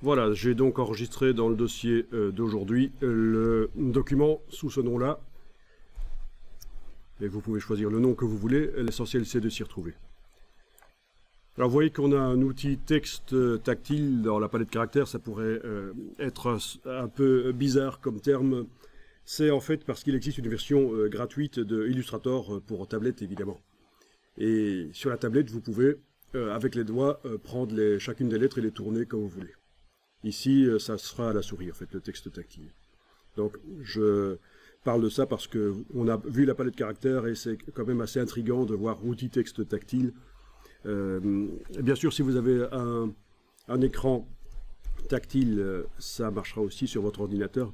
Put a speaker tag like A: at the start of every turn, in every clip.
A: Voilà, j'ai donc enregistré dans le dossier d'aujourd'hui le document sous ce nom-là. Et vous pouvez choisir le nom que vous voulez, l'essentiel c'est de s'y retrouver. Alors vous voyez qu'on a un outil texte tactile dans la palette caractères, ça pourrait être un peu bizarre comme terme. C'est en fait parce qu'il existe une version gratuite de Illustrator pour tablette évidemment. Et sur la tablette vous pouvez, avec les doigts, prendre chacune des lettres et les tourner comme vous voulez. Ici, ça sera à la souris en fait, le texte tactile. Donc je parle de ça parce qu'on a vu la palette caractères et c'est quand même assez intriguant de voir outil texte tactile. Bien sûr, si vous avez un écran tactile, ça marchera aussi sur votre ordinateur.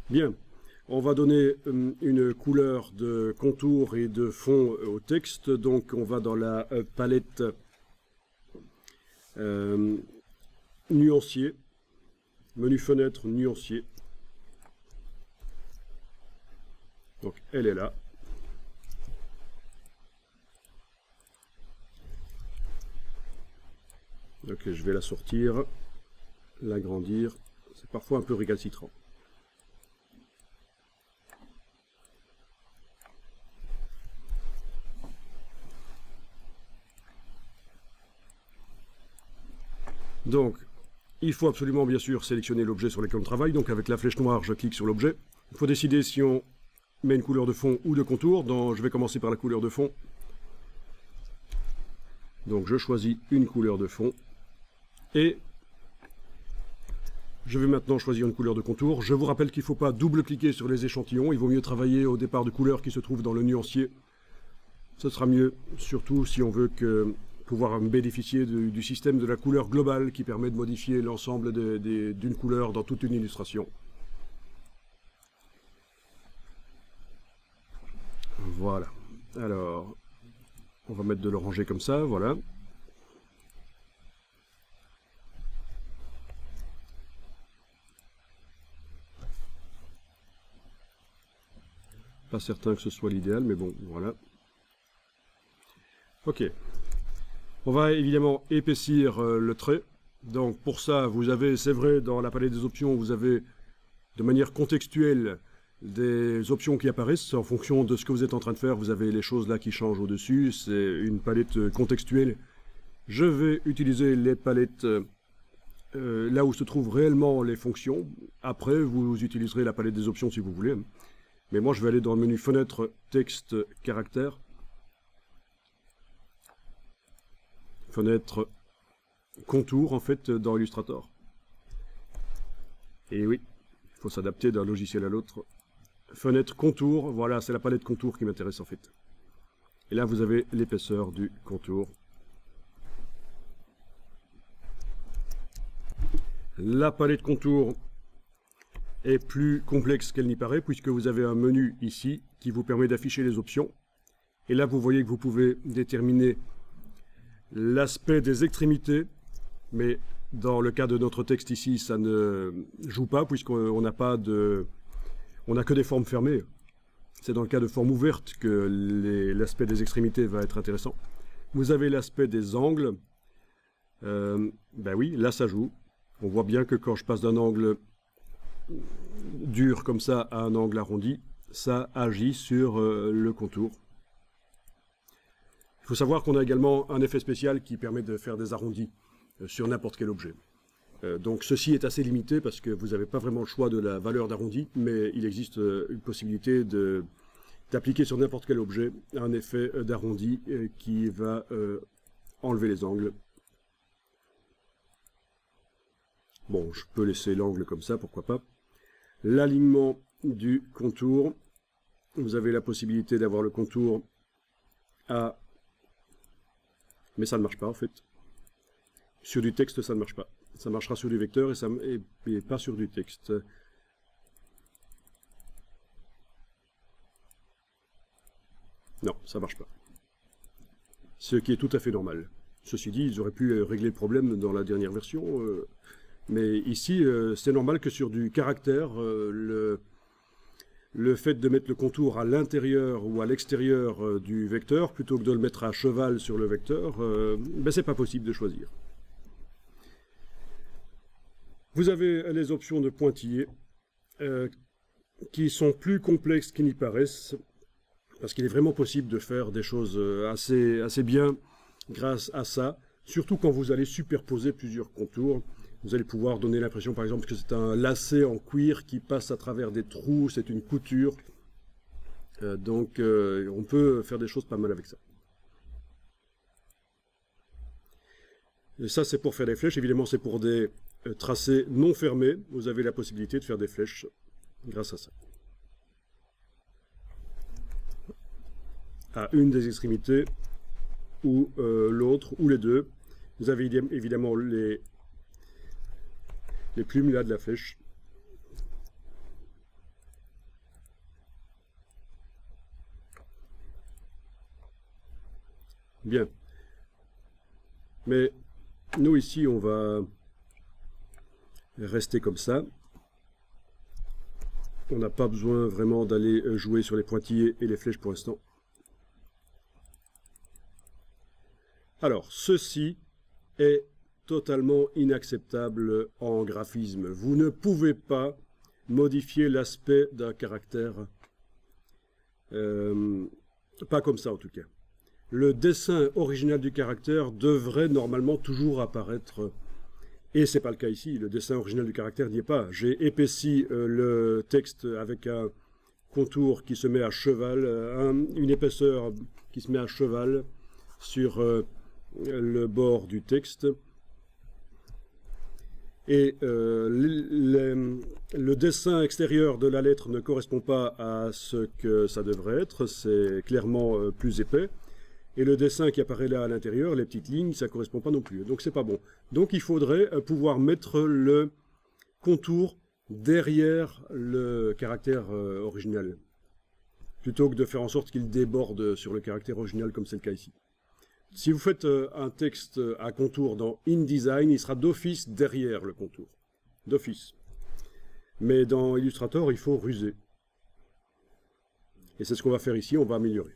A: Bien, on va donner une couleur de contour et de fond au texte. Donc on va dans la palette nuancier, menu fenêtre nuancier. Donc elle est là. Donc je vais la sortir, l'agrandir, c'est parfois un peu récalcitrant. Donc, il faut absolument bien sûr sélectionner l'objet sur lequel on travaille, donc avec la flèche noire je clique sur l'objet. Il faut décider si on met une couleur de fond ou de contour, je vais commencer par la couleur de fond. Donc je choisis une couleur de fond. Et je vais maintenant choisir une couleur de contour. Je vous rappelle qu'il ne faut pas double-cliquer sur les échantillons. Il vaut mieux travailler au départ de couleurs qui se trouvent dans le nuancier. Ce sera mieux, surtout si on veut pouvoir bénéficier du système de la couleur globale qui permet de modifier l'ensemble d'une couleur dans toute une illustration. Voilà. Alors, on va mettre de l'orangé comme ça, voilà. Pas certain que ce soit l'idéal, mais bon, voilà. Ok. On va évidemment épaissir le trait. Donc pour ça, vous avez, c'est vrai, dans la palette des options, vous avez de manière contextuelle des options qui apparaissent. En fonction de ce que vous êtes en train de faire, vous avez les choses là qui changent au-dessus. C'est une palette contextuelle. Je vais utiliser les palettes là où se trouvent réellement les fonctions. Après, vous utiliserez la palette des options si vous voulez. Mais moi, je vais aller dans le menu fenêtre, texte, caractère. Fenêtre, contour, en fait, dans Illustrator. Et oui, il faut s'adapter d'un logiciel à l'autre. Fenêtre, contour, voilà, c'est la palette contour qui m'intéresse, en fait. Et là, vous avez l'épaisseur du contour. La palette contour est plus complexe qu'elle n'y paraît, puisque vous avez un menu ici qui vous permet d'afficher les options. Et là, vous voyez que vous pouvez déterminer l'aspect des extrémités, mais dans le cas de notre texte ici, ça ne joue pas, puisqu'on n'a pas on n'a que des formes fermées. C'est dans le cas de formes ouvertes que l'aspect des extrémités va être intéressant. Vous avez l'aspect des angles. Ben oui, là ça joue. On voit bien que quand je passe d'un angle dur comme ça à un angle arrondi, ça agit sur le contour. Il faut savoir qu'on a également un effet spécial qui permet de faire des arrondis sur n'importe quel objet. Donc ceci est assez limité parce que vous n'avez pas vraiment le choix de la valeur d'arrondi, mais il existe une possibilité d'appliquer sur n'importe quel objet un effet d'arrondi qui va enlever les angles. Bon, je peux laisser l'angle comme ça, pourquoi pas. L'alignement du contour. Vous avez la possibilité d'avoir le contour à... Mais ça ne marche pas en fait. Sur du texte, ça ne marche pas. Ça marchera sur du vecteur et pas sur du texte. Non, ça ne marche pas. Ce qui est tout à fait normal. Ceci dit, ils auraient pu régler le problème dans la dernière version. Mais ici, c'est normal que sur du caractère, le fait de mettre le contour à l'intérieur ou à l'extérieur du vecteur, plutôt que de le mettre à cheval sur le vecteur, c'est pas possible de choisir. Vous avez les options de pointillés qui sont plus complexes qu'ils n'y paraissent, parce qu'il est vraiment possible de faire des choses assez bien grâce à ça, surtout quand vous allez superposer plusieurs contours. Vous allez pouvoir donner l'impression, par exemple, que c'est un lacet en cuir qui passe à travers des trous, c'est une couture. Donc, on peut faire des choses pas mal avec ça. Et ça, c'est pour faire des flèches. Évidemment, c'est pour des tracés non fermés. Vous avez la possibilité de faire des flèches grâce à ça. À une des extrémités, ou l'autre, ou les deux. Vous avez évidemment les plumes là de la flèche. Bien. Mais nous ici, on va rester comme ça. On n'a pas besoin vraiment d'aller jouer sur les pointillés et les flèches pour l'instant. Alors, ceci est totalement inacceptable en graphisme. Vous ne pouvez pas modifier l'aspect d'un caractère, pas comme ça en tout cas. Le dessin original du caractère devrait normalement toujours apparaître, et c'est pas le cas ici. Le dessin original du caractère n'y est pas. J'ai épaissi le texte avec un contour qui se met à cheval, une épaisseur qui se met à cheval sur le bord du texte. Et le dessin extérieur de la lettre ne correspond pas à ce que ça devrait être, c'est clairement plus épais. Et le dessin qui apparaît là à l'intérieur, les petites lignes, ça ne correspond pas non plus. Donc c'est pas bon. Donc il faudrait pouvoir mettre le contour derrière le caractère original, plutôt que de faire en sorte qu'il déborde sur le caractère original comme c'est le cas ici. Si vous faites un texte à contour dans InDesign, il sera d'office derrière le contour. D'office. Mais dans Illustrator, il faut ruser. Et c'est ce qu'on va faire ici, on va améliorer.